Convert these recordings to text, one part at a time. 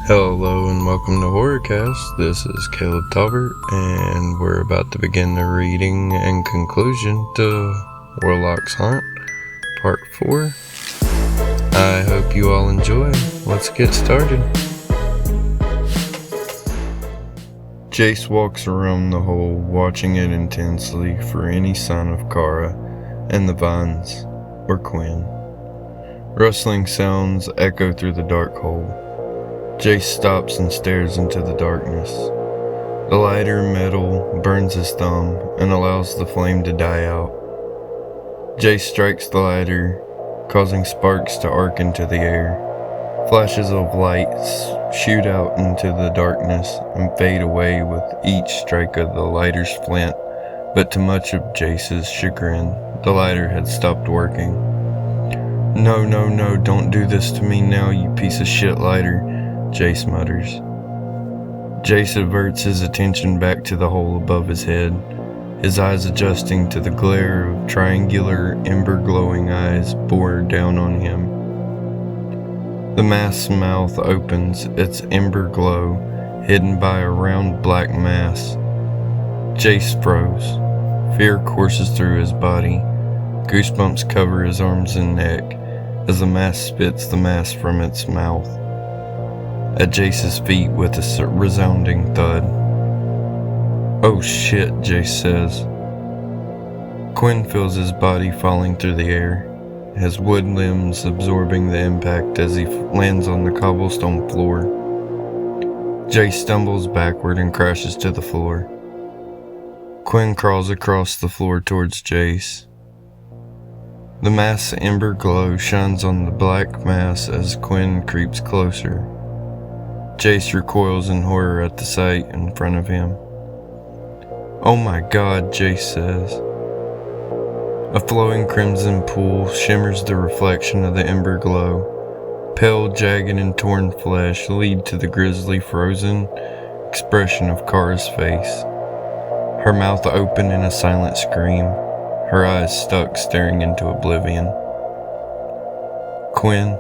Hello and welcome to Horrorcast. This is Caleb Tolbert, and we're about to begin the reading and conclusion to Warlocks Hunt, Part 4. I hope you all enjoy. Let's get started. Jace walks around the hole, watching it intensely for any sign of Kara and the vines, or Quinn. Rustling sounds echo through the dark hole. Jace stops and stares into the darkness. The lighter metal burns his thumb and allows the flame to die out. Jace strikes the lighter, causing sparks to arc into the air. Flashes of light shoot out into the darkness and fade away with each strike of the lighter's flint, but to much of Jace's chagrin, the lighter had stopped working. No, don't do this to me now, you piece of shit lighter, Jace mutters. Jace averts his attention back to the hole above his head, his eyes adjusting to the glare of triangular, ember-glowing eyes bore down on him. The mask's mouth opens, its ember glow hidden by a round black mass. Jace froze. Fear courses through his body. Goosebumps cover his arms and neck as the mask spits the mask from its mouth at Jace's feet with a resounding thud. Oh shit, Jace says. Quinn feels his body falling through the air, his wood limbs absorbing the impact as he lands on the cobblestone floor. Jace stumbles backward and crashes to the floor. Quinn crawls across the floor towards Jace. The mask's ember glow shines on the black mass as Quinn creeps closer. Jace recoils in horror at the sight in front of him. Oh my god, Jace says. A flowing crimson pool shimmers the reflection of the ember glow. Pale, jagged, and torn flesh lead to the grisly, frozen expression of Kara's face. Her mouth open in a silent scream, her eyes stuck staring into oblivion. Quinn,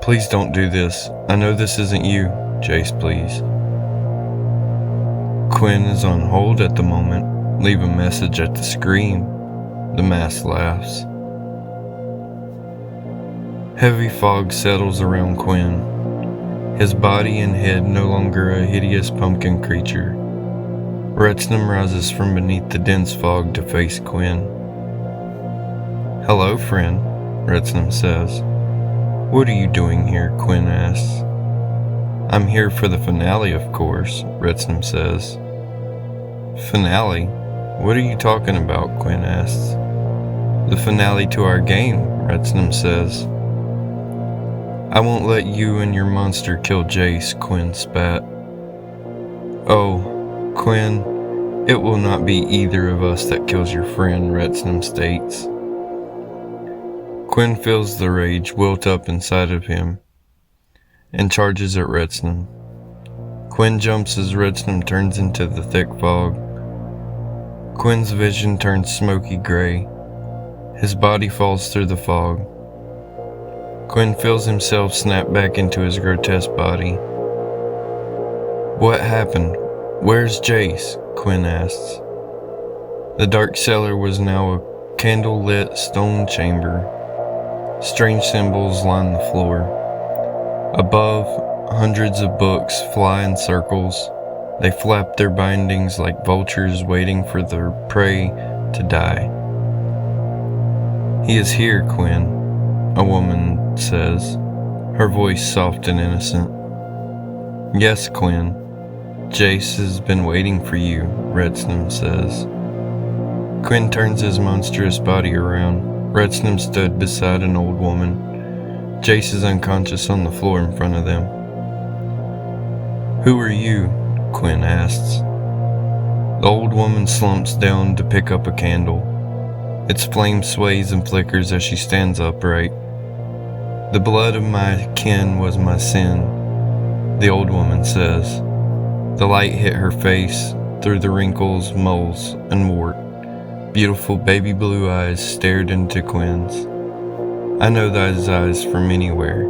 please don't do this. I know this isn't you. Jace, please. Quinn is on hold at the moment. Leave a message at the screen. The mask laughs. Heavy fog settles around Quinn, his body and head no longer a hideous pumpkin creature. Retznum rises from beneath the dense fog to face Quinn. Hello, friend, Retznum says. What are you doing here? Quinn asks. I'm here for the finale, of course, Retznum says. Finale? What are you talking about? Quinn asks. The finale to our game, Retznum says. I won't let you and your monster kill Jace, Quinn spat. Oh, Quinn, it will not be either of us that kills your friend, Retznum states. Quinn feels the rage wilt up inside of him and charges at Retznum. Quinn jumps as Retznum turns into the thick fog. Quinn's vision turns smoky gray. His body falls through the fog. Quinn feels himself snap back into his grotesque body. What happened? Where's Jace? Quinn asks. The dark cellar was now a candle-lit stone chamber. Strange symbols line the floor. Above, hundreds of books fly in circles. They flap their bindings like vultures waiting for their prey to die. He is here, Quinn, a woman says, her voice soft and innocent. Yes, Quinn. Jace has been waiting for you, Retznum says. Quinn turns his monstrous body around. Retznum stood beside an old woman. Jace is unconscious on the floor in front of them. Who are you? Quinn asks. The old woman slumps down to pick up a candle. Its flame sways and flickers as she stands upright. The blood of my kin was my sin, the old woman says. The light hit her face through the wrinkles, moles, and wart. Beautiful baby blue eyes stared into Quinn's. I know those eyes from anywhere.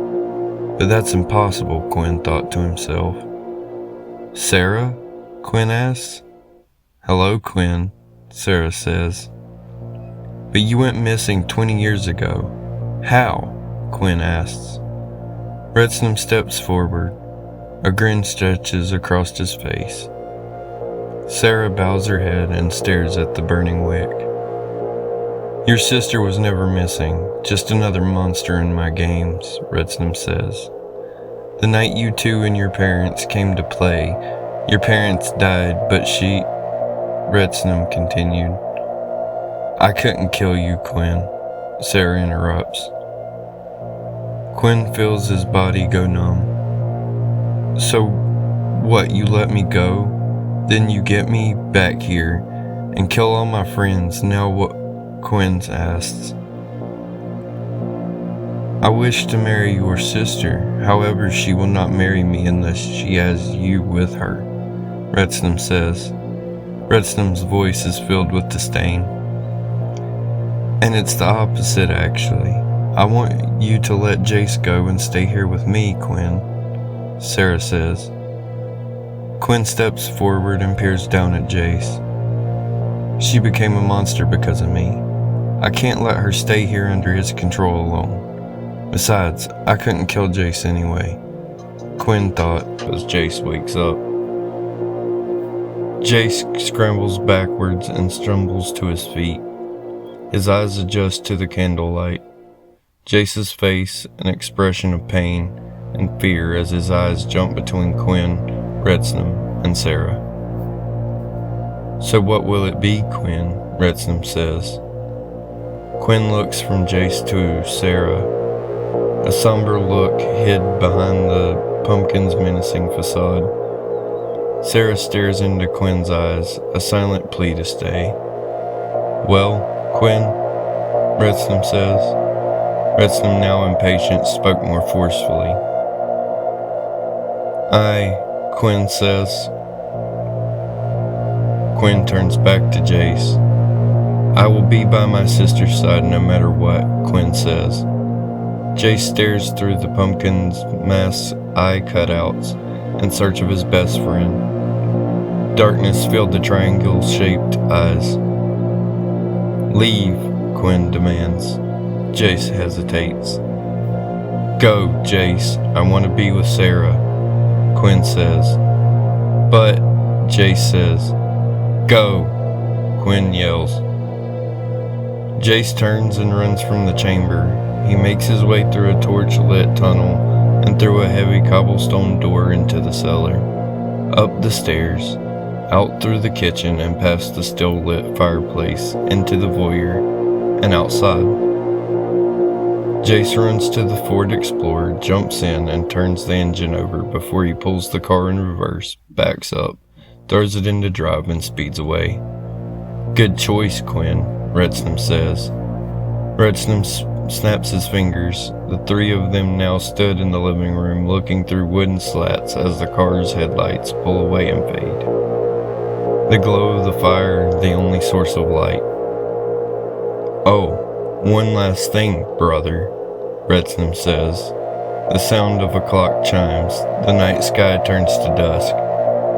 But that's impossible, Quinn thought to himself. Sarah? Quinn asks. Hello, Quinn, Sarah says. But you went missing 20 years ago. How? Quinn asks. Retznum steps forward. A grin stretches across his face. Sarah bows her head and stares at the burning wick. Your sister was never missing, just another monster in my games, Retznum says. The night you two and your parents came to play, your parents died, but she... Retznum continued. I couldn't kill you, Quinn, Sarah interrupts. Quinn feels his body go numb. So, what, you let me go? Then you get me back here and kill all my friends. Now what? Quinn asks. I wish to marry your sister. However, she will not marry me unless she has you with her, Retznum says. Retznum's voice is filled with disdain. And it's the opposite, actually. I want you to let Jace go and stay here with me, Quinn, Sarah says. Quinn steps forward and peers down at Jace. She became a monster because of me. I can't let her stay here under his control alone. Besides, I couldn't kill Jace anyway, Quinn thought as Jace wakes up. Jace scrambles backwards and stumbles to his feet. His eyes adjust to the candlelight. Jace's face an expression of pain and fear as his eyes jump between Quinn, Retznum, and Sarah. So what will it be, Quinn? Retznum says. Quinn looks from Jace to Sarah, a somber look hid behind the pumpkin's menacing facade. Sarah stares into Quinn's eyes, a silent plea to stay. Well, Quinn, Retznum says. Retznum, now impatient, spoke more forcefully. Quinn says. Quinn turns back to Jace. I will be by my sister's side no matter what, Quinn says. Jace stares through the pumpkin's mask's eye cutouts in search of his best friend. Darkness filled the triangle-shaped eyes. Leave, Quinn demands. Jace hesitates. Go, Jace. I want to be with Sarah, Quinn says. But, Jace says. Go, Quinn yells. Jace turns and runs from the chamber. He makes his way through a torch-lit tunnel and through a heavy cobblestone door into the cellar, up the stairs, out through the kitchen and past the still-lit fireplace, into the foyer, and outside. Jace runs to the Ford Explorer, jumps in, and turns the engine over before he pulls the car in reverse, backs up, throws it into drive, and speeds away. Good choice, Quinn, Retznum says. Retznum snaps his fingers. The three of them now stood in the living room looking through wooden slats as the car's headlights pull away and fade. The glow of the fire, the only source of light. Oh, one last thing, brother, Retznum says. The sound of a clock chimes. The night sky turns to dusk.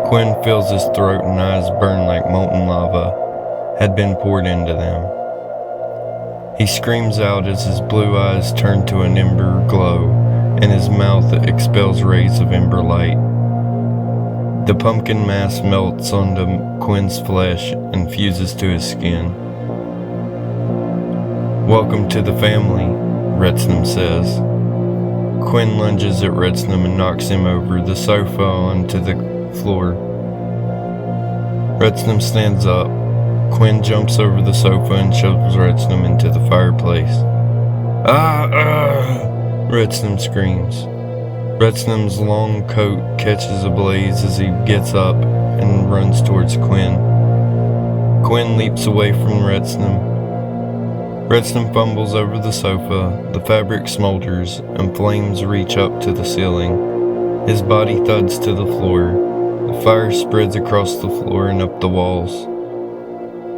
Quinn feels his throat and eyes burn like molten lava had been poured into them. He screams out as his blue eyes turn to an ember glow, and his mouth expels rays of ember light. The pumpkin mask melts onto Quinn's flesh and fuses to his skin. Welcome to the family, Retznum says. Quinn lunges at Retznum and knocks him over the sofa onto the floor. Retznum stands up. Quinn jumps over the sofa and shoves Retznum into the fireplace. Retznum screams. Retznum's long coat catches ablaze as he gets up and runs towards Quinn. Quinn leaps away from Retznum. Retznum fumbles over the sofa, the fabric smolders, and flames reach up to the ceiling. His body thuds to the floor. The fire spreads across the floor and up the walls.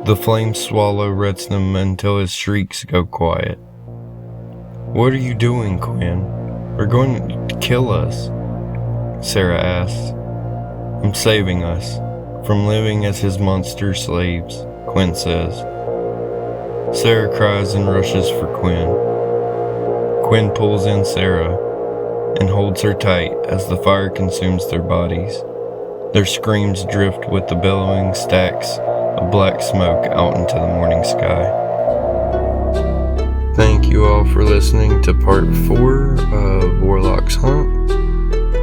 The flames swallow Retznum until his shrieks go quiet. What are you doing, Quinn? are going to kill us?" Sarah asks. "I'm saving us from living as his monster slaves," Quinn says. Sarah cries and rushes for Quinn. Quinn pulls in Sarah and holds her tight as the fire consumes their bodies. Their screams drift with the bellowing stacks of black smoke out into the morning sky. Thank you all for listening to part 4 of Warlocks Hunt.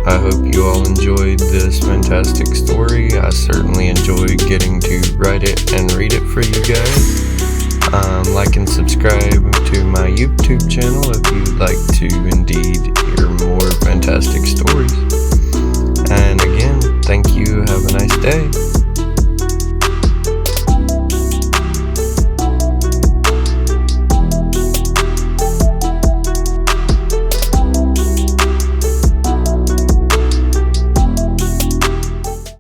I hope you all enjoyed this fantastic story. I certainly enjoyed getting to write it and read it for you guys. Like and subscribe to my YouTube channel if you'd like to indeed hear more fantastic stories.